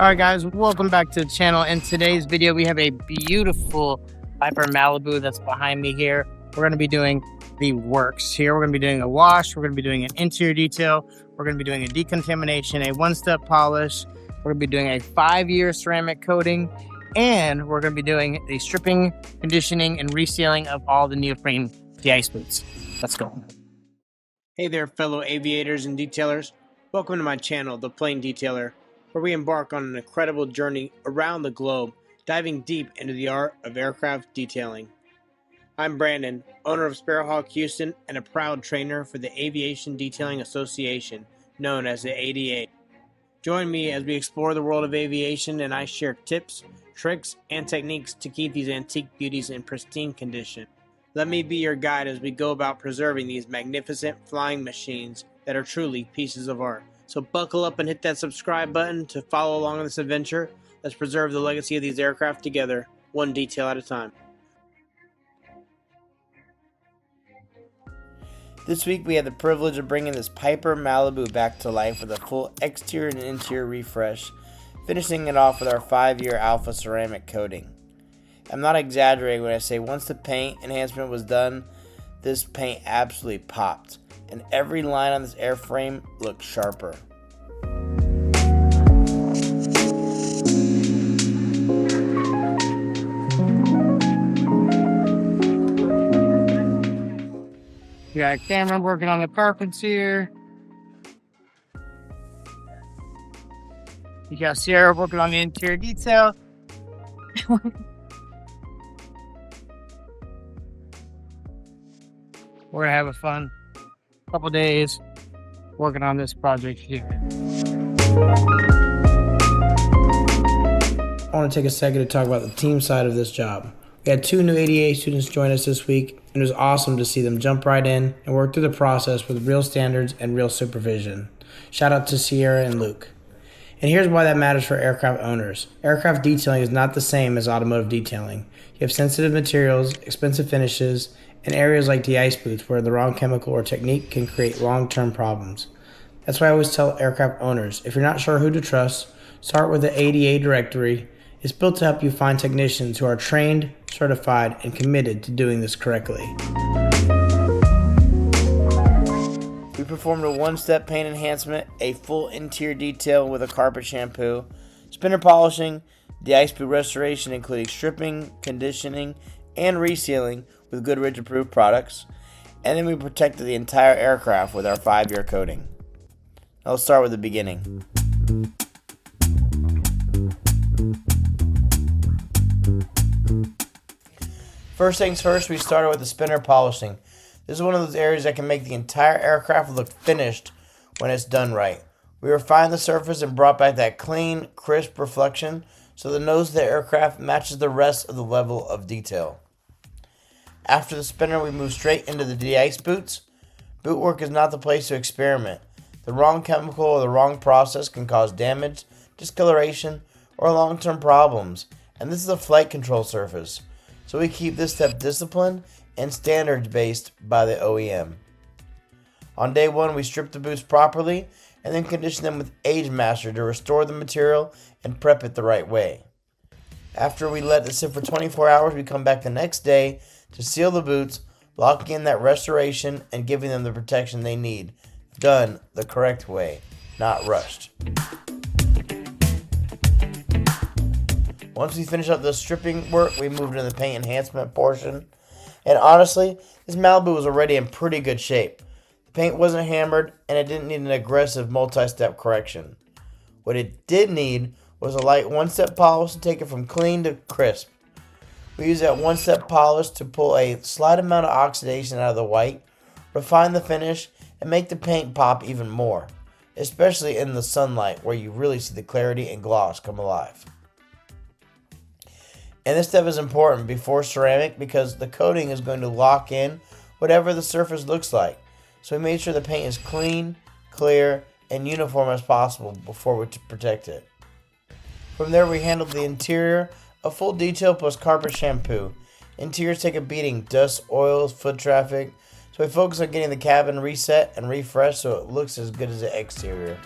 Alright guys, welcome back to the channel. In today's video we have a beautiful Piper Malibu that's behind me here. We're going to be doing the works here. We're going to be doing a wash, we're going to be doing an interior detail, we're going to be doing a decontamination, a one-step polish, we're going to be doing a 5-year ceramic coating, and we're going to be doing the stripping, conditioning, and resealing of all the neoprene de-ice boots. Let's go. Hey there fellow aviators and detailers. Welcome to my channel, The Plane Detailer, where we embark on an incredible journey around the globe, diving deep into the art of aircraft detailing. I'm Brandon, owner of Sparrowhawk Houston and a proud trainer for the Aviation Detailing Association, known as the ADA. Join me as we explore the world of aviation and I share tips, tricks, and techniques to keep these antique beauties in pristine condition. Let me be your guide as we go about preserving these magnificent flying machines that are truly pieces of art. So buckle up and hit that subscribe button to follow along on this adventure. Let's preserve the legacy of these aircraft together, one detail at a time. This week we had the privilege of bringing this Piper Malibu back to life with a full exterior and interior refresh, finishing it off with our 5-year ALFA Ceramic Coating. I'm not exaggerating when I say once the paint enhancement was done, this paint absolutely popped, and every line on this airframe looked sharper. We got Cameron working on the carpets here. You got Sierra working on the interior detail. We're gonna have a fun couple days working on this project here. I want to take a second to talk about the team side of this job. We had 2 new ADA students join us this week, and it was awesome to see them jump right in and work through the process with real standards and real supervision. Shout out to Sierra and Luke. And here's why that matters for aircraft owners. Aircraft detailing is not the same as automotive detailing. You have sensitive materials, expensive finishes, and areas like de-ice boots where the wrong chemical or technique can create long-term problems. That's why I always tell aircraft owners, if you're not sure who to trust, start with the ADA directory. It's built to help you find technicians who are trained, certified, and committed to doing this correctly. We performed a one-step paint enhancement, a full interior detail with a carpet shampoo, spinner polishing, de-ice boot restoration including stripping, conditioning, and resealing with Goodrich approved products, and then we protected the entire aircraft with our 5-year coating. Now let's start with the beginning. First things first, we started with the spinner polishing. This is one of those areas that can make the entire aircraft look finished when it's done right. We refined the surface and brought back that clean, crisp reflection so the nose of the aircraft matches the rest of the level of detail. After the spinner, we move straight into the de-ice boots. Boot work is not the place to experiment. The wrong chemical or the wrong process can cause damage, discoloration, or long-term problems. And this is a flight control surface. So we keep this step disciplined and standards based by the OEM. On day 1, we strip the boots properly and then condition them with Age Master to restore the material and prep it the right way. After we let it sit for 24 hours, we come back the next day to seal the boots, locking in that restoration and giving them the protection they need. Done the correct way, not rushed. Once we finish up the stripping work, we move into the paint enhancement portion. And honestly, this Malibu was already in pretty good shape. The paint wasn't hammered and it didn't need an aggressive multi-step correction. What it did need was a light one-step polish to take it from clean to crisp. We use that one-step polish to pull a slight amount of oxidation out of the white, refine the finish, and make the paint pop even more, especially in the sunlight where you really see the clarity and gloss come alive. And this step is important before ceramic because the coating is going to lock in whatever the surface looks like. So we made sure the paint is clean, clear, and uniform as possible before we protect it. From there we handled the interior, a full detail plus carpet shampoo. Interiors take a beating, dust, oils, foot traffic, so we focus on getting the cabin reset and refreshed so it looks as good as the exterior.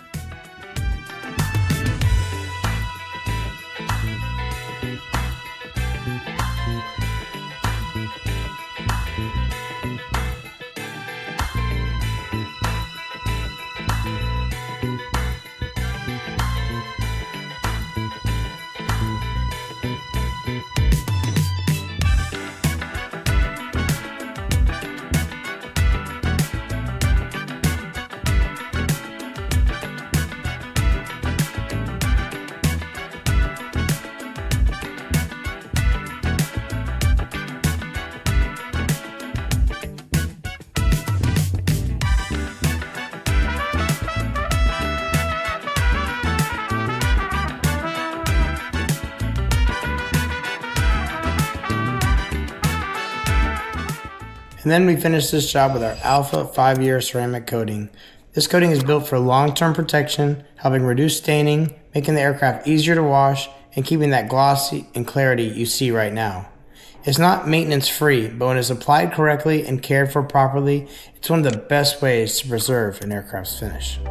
And then we finished this job with our ALFA 5-year ceramic coating. This coating is built for long-term protection, helping reduce staining, making the aircraft easier to wash, and keeping that glossy and clarity you see right now. It's not maintenance free, but when it's applied correctly and cared for properly, it's one of the best ways to preserve an aircraft's finish.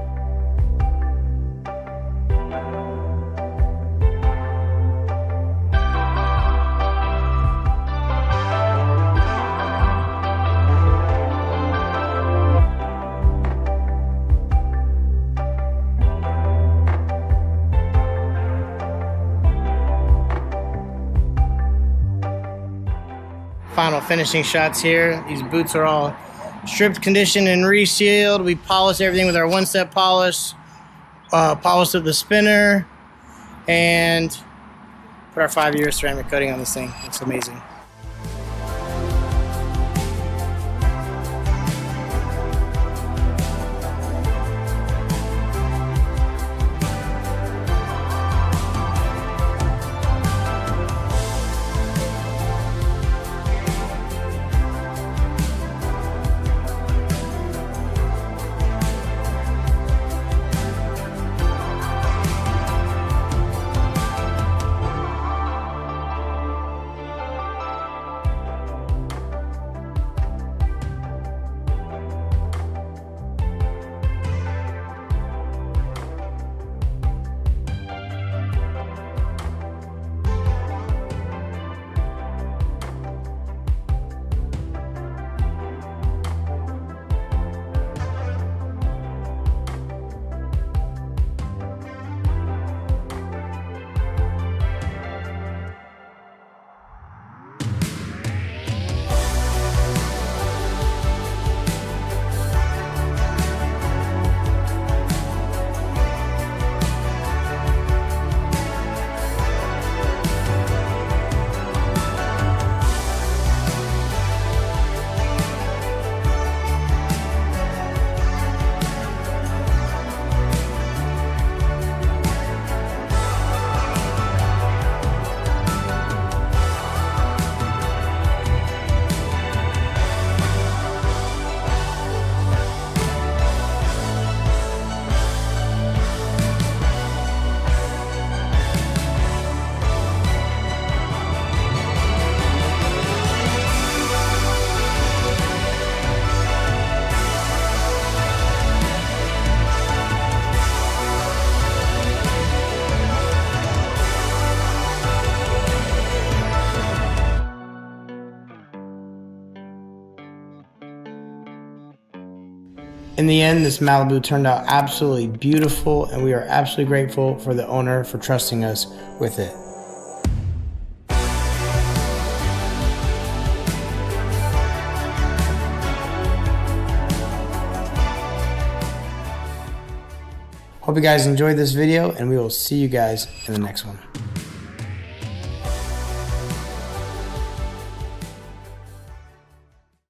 Final finishing shots here. These boots are all stripped, conditioned, and resealed. We polished everything with our one-step polish, polished with the spinner, and put our 5-year ceramic coating on this thing. It's amazing. In the end, this Malibu turned out absolutely beautiful, and we are absolutely grateful for the owner for trusting us with it. Hope you guys enjoyed this video, and we will see you guys in the next one.